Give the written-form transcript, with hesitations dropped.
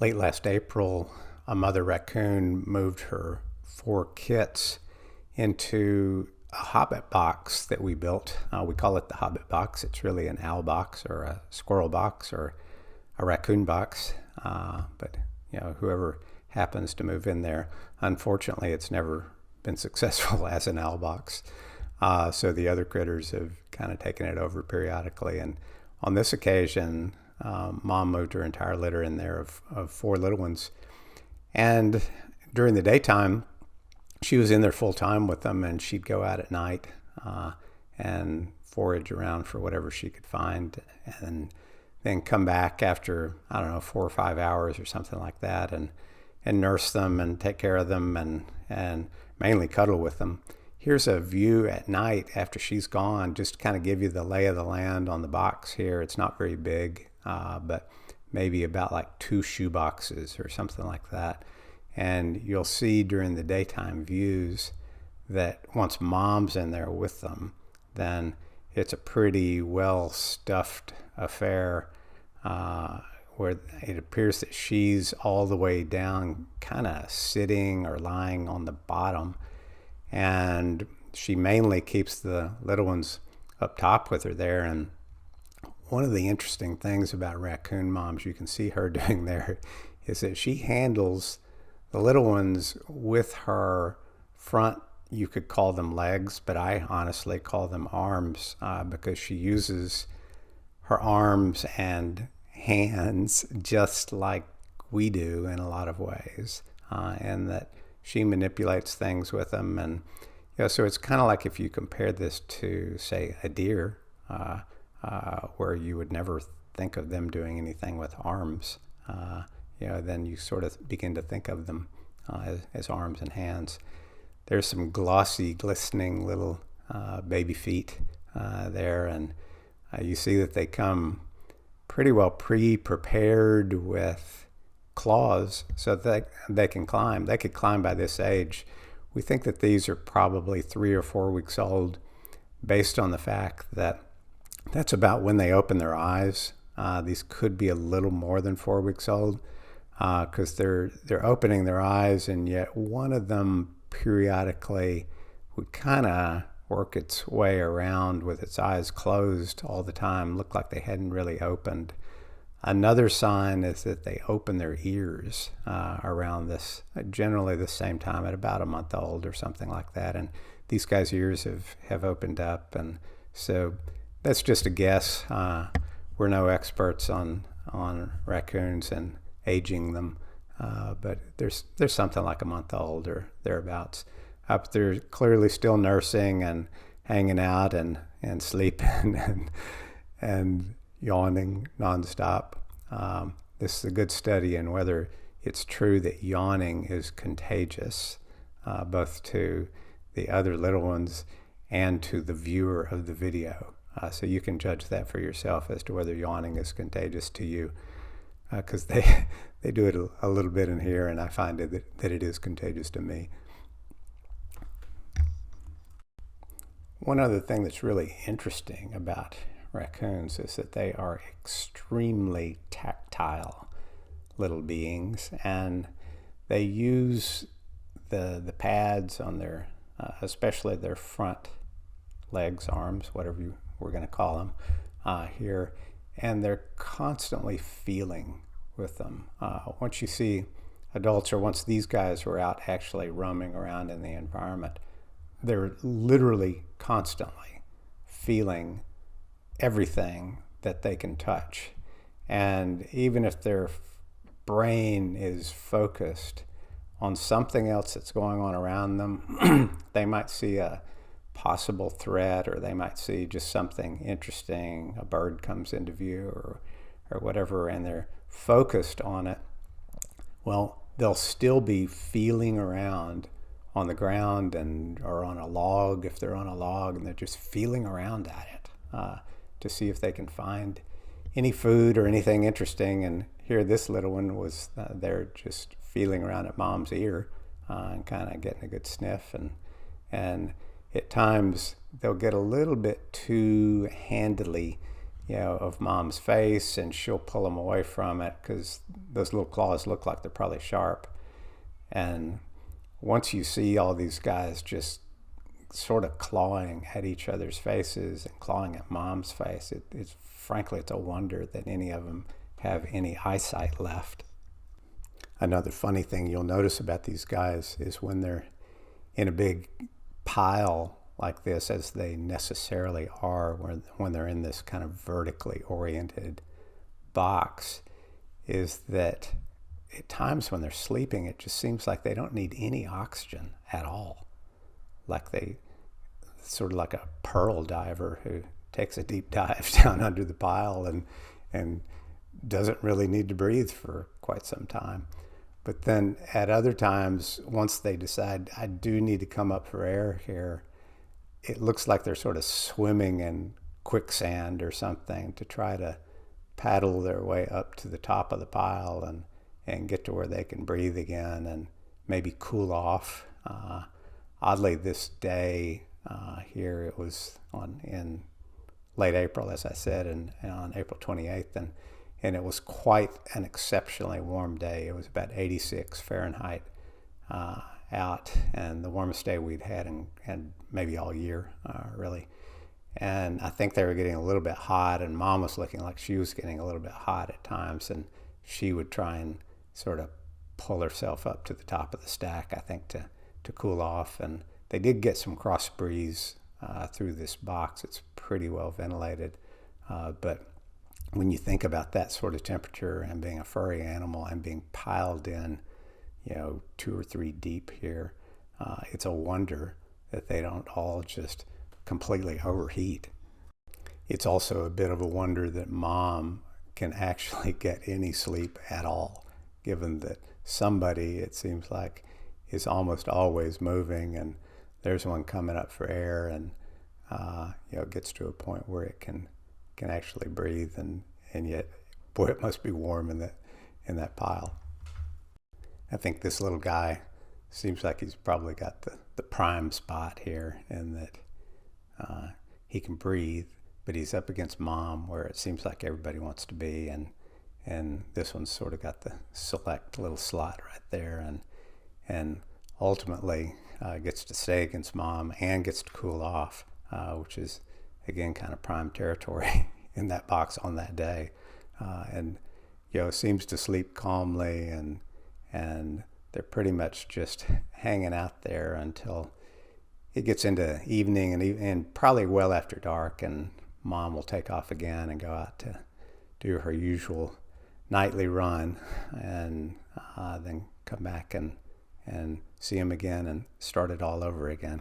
Late last April, a mother raccoon moved her 4 kits into a hobbit box that we built. We call it the hobbit box. It's really an owl box or a squirrel box or a raccoon box. But whoever happens to move in there, unfortunately, it's never been successful as an owl box. So the other critters have kind of taken it over periodically. And on this occasion, Mom moved her entire litter in there of 4 little ones. And during the daytime, she was in there full time with them, and she'd go out at night and forage around for whatever she could find, and then come back after, 4 or 5 hours or something like that, and nurse them and take care of them and mainly cuddle with them. Here's a view at night after she's gone, just to kind of give you the lay of the land on the box here. It's not very big, but maybe about like 2 shoe boxes or something like that. And you'll see during the daytime views that once Mom's in there with them, then it's a pretty well stuffed affair where it appears that she's all the way down, kind of sitting or lying on the bottom. And she mainly keeps the little ones up top with her there. And one of the interesting things about raccoon moms, you can see her doing there, is that she handles the little ones with her front, you could call them legs, but I honestly call them arms, because she uses her arms and hands just like we do in a lot of ways, and that she manipulates things with them. And so it's kind of like if you compare this to, say, a deer, where you would never think of them doing anything with arms. Then you sort of begin to think of them as arms and hands. There's some glossy, glistening little baby feet there, and you see that they come pretty well pre-prepared with claws so that they can climb. They could climb by this age. We think that these are probably 3 or 4 weeks old based on the fact that that's about when they open their eyes. These could be a little more than 4 weeks old, because they're opening their eyes, and yet one of them periodically would kind of work its way around with its eyes closed all the time, looked like they hadn't really opened. Another sign is that they open their ears around this, generally the same time, at about a month old or something like that. And these guys' ears have opened up, and so that's just a guess. We're no experts on raccoons and aging them, but there's something like a month old or thereabouts. But they're clearly still nursing and hanging out and sleeping and yawning nonstop. This is a good study in whether it's true that yawning is contagious, both to the other little ones and to the viewer of the video. So you can judge that for yourself as to whether yawning is contagious to you, because they do it a little bit in here, and I find that it is contagious to me. One other thing that's really interesting about raccoons is that they are extremely tactile little beings, and they use the pads on their, especially their front legs, arms, whatever we're going to call them here, and they're constantly feeling with them. Once you see adults, or once these guys were out actually roaming around in the environment, they're literally constantly feeling everything that they can touch. And even if their brain is focused on something else that's going on around them, they might see a possible threat, or they might see just something interesting, a bird comes into view or whatever, and they're focused on it. Well, they'll still be feeling around on the ground or on a log, if they're on a log, and they're just feeling around at it to see if they can find any food or anything interesting. And here this little one was there just feeling around at Mom's ear and kind of getting a good sniff. And at times they'll get a little bit too handily, of Mom's face, and she'll pull them away from it because those little claws look like they're probably sharp. And once you see all these guys just sort of clawing at each other's faces and clawing at mom's face, it's frankly, it's a wonder that any of them have any eyesight left. Another funny thing you'll notice about these guys is when they're in a big pile like this, as they necessarily are when they're in this kind of vertically oriented box, is that at times when they're sleeping, it just seems like they don't need any oxygen at all. Like they, sort of like a pearl diver who takes a deep dive down under the pile and doesn't really need to breathe for quite some time. But then at other times, once they decide, I do need to come up for air here, it looks like they're sort of swimming in quicksand or something to try to paddle their way up to the top of the pile and get to where they can breathe again and maybe cool off. Oddly, this day here, it was in late April, as I said, and on April 28th, and it was quite an exceptionally warm day. It was about 86 Fahrenheit out, and the warmest day we'd had in maybe all year, really. And I think they were getting a little bit hot, and Mom was looking like she was getting a little bit hot at times, and she would try and sort of pull herself up to the top of the stack, I think, to cool off. And they did get some cross breeze through this box. It's pretty well ventilated, but when you think about that sort of temperature and being a furry animal and being piled in, 2 or 3 deep here, it's a wonder that they don't all just completely overheat. It's also a bit of a wonder that Mom can actually get any sleep at all, given that somebody, it seems like, is almost always moving, and there's one coming up for air, and it gets to a point where it can actually breathe, and yet, boy, it must be warm in that pile. I think this little guy seems like he's probably got the prime spot here, in that he can breathe, but he's up against Mom, where it seems like everybody wants to be, and this one's sort of got the select little slot right there, and ultimately gets to stay against Mom and gets to cool off, which is, again, kind of prime territory in that box on that day, and seems to sleep calmly, and they're pretty much just hanging out there until it gets into evening and probably well after dark, and Mom will take off again and go out to do her usual nightly run, and then come back and see him again and start it all over again.